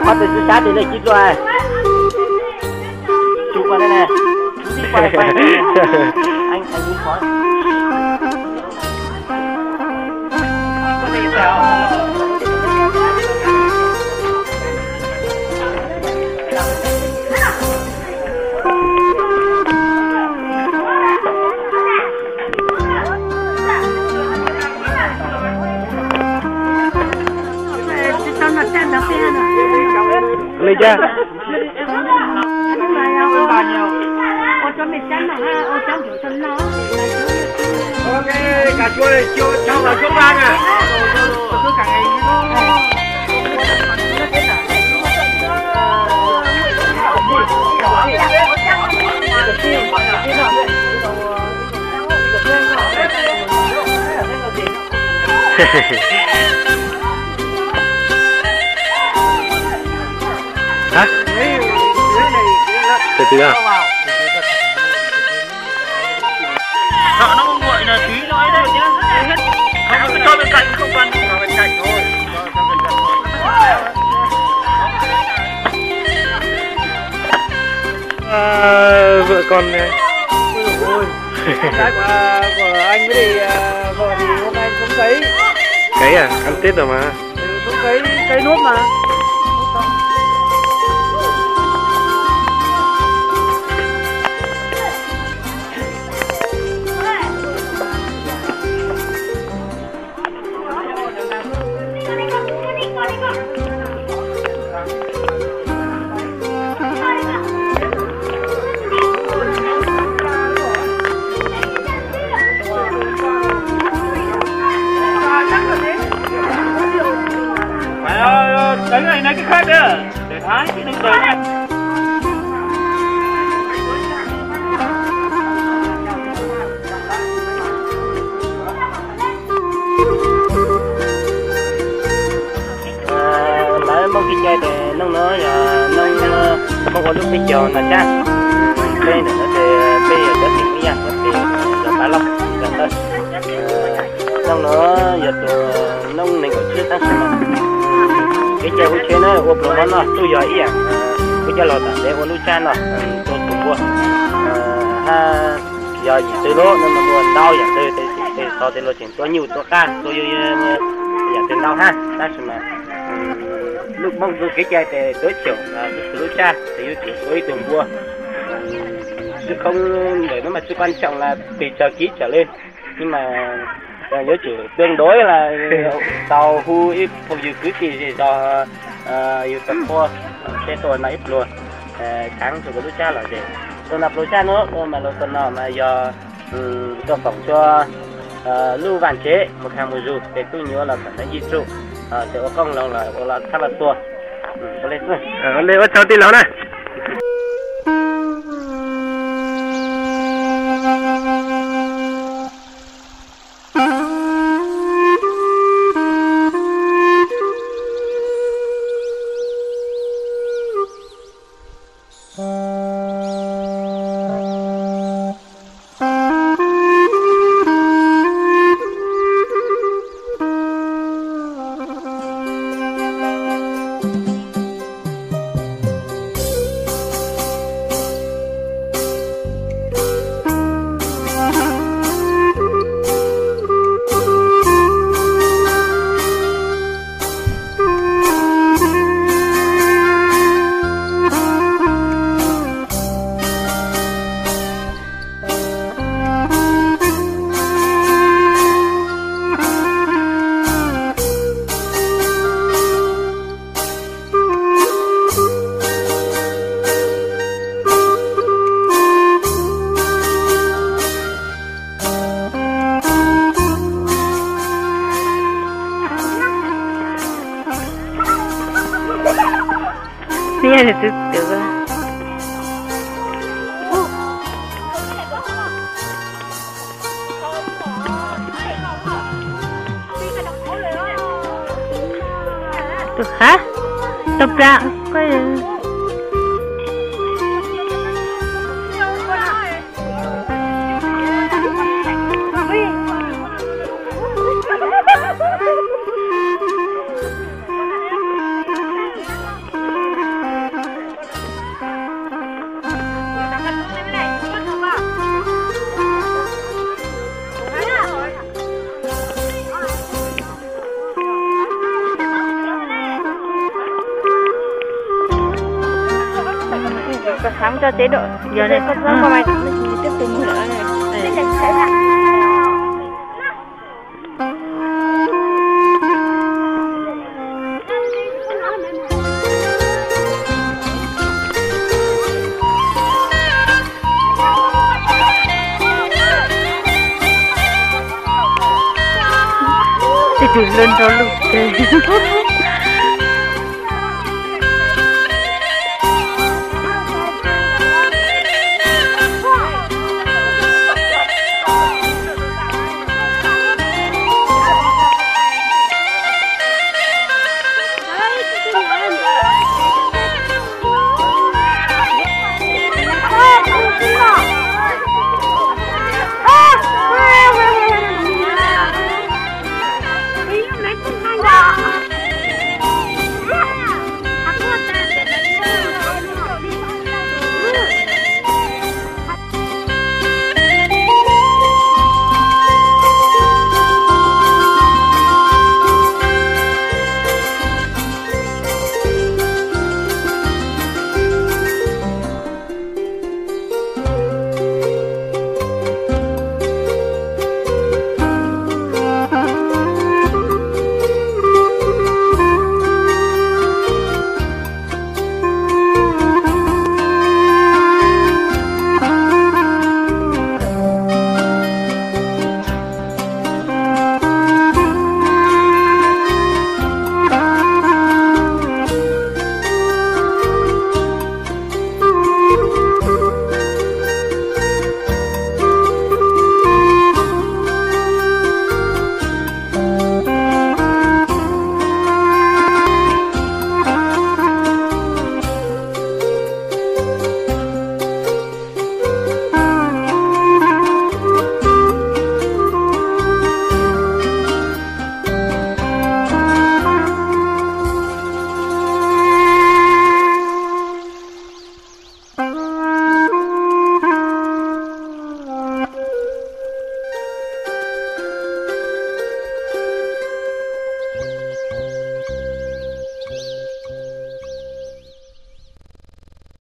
Có từ xa thì lấy chít rồi. Chụp vào đây nè. Quay anh đi khói. Có gì sao? Lấy chưa? Ok, cà chua này cho vào chỗ vang à? Tôi cả ngày hả? Từ từ à? Sợ nó không nguội là tí nó ấy đây nhá. Không cứ cho bên cạnh không cần vào bên cạnh thôi. Vợ con này. Ôi cái của anh với thì vợ thì hôm nay cũng cấy. Cấy à? Ăn Tết rồi mà. Cũng cấy nốt mà. Đấy này lấy cái khác nữa để thái chứ đừng đợi này. Lấy mong cái chai để nông nó nông không có lúc đi chiều là cha đây nữa thì bây giờ rất nhiều cái gì thì giờ phải lọc gần đây nông nó giờ tụi nông này còn chưa tăng sinh cái chai của chuyện nó ốp nó tôi giờ ý à cái chai lọt để của nuôi cha nó tôi tụi mua ha giờ gì từ đó nên mà mua đau vậy từ sau thì lo chuyện tôi nhiều tôi ca tôi giờ từ đau ha ta xem mà lúc mong tôi cái chai để tới chiều là tôi nuôi cha thì yêu chỉ tôi tụi mua chứ không để nó mà chứ quan trọng là tùy chờ ký trở lên nhưng mà nhớ chỉ tương đối là tàu hu ít không dự cứ gì do yêu tập kho xe tôi là ít luôn kháng cho cái lúc cha là gì tôi nạp lúc cha nữa tôi mà lúc tuần nào mà do cho phòng cho lưu vạn chế một hàng một dù để tôi nhớ là phải di trụ sẽ có công lòng là khá là tua có lên con lên bắt cháu tin lão này Mira de tu hả? Tập ra có có khám cho chế độ giờ đây có qua mai tiếp tục nữa này lên đó luôn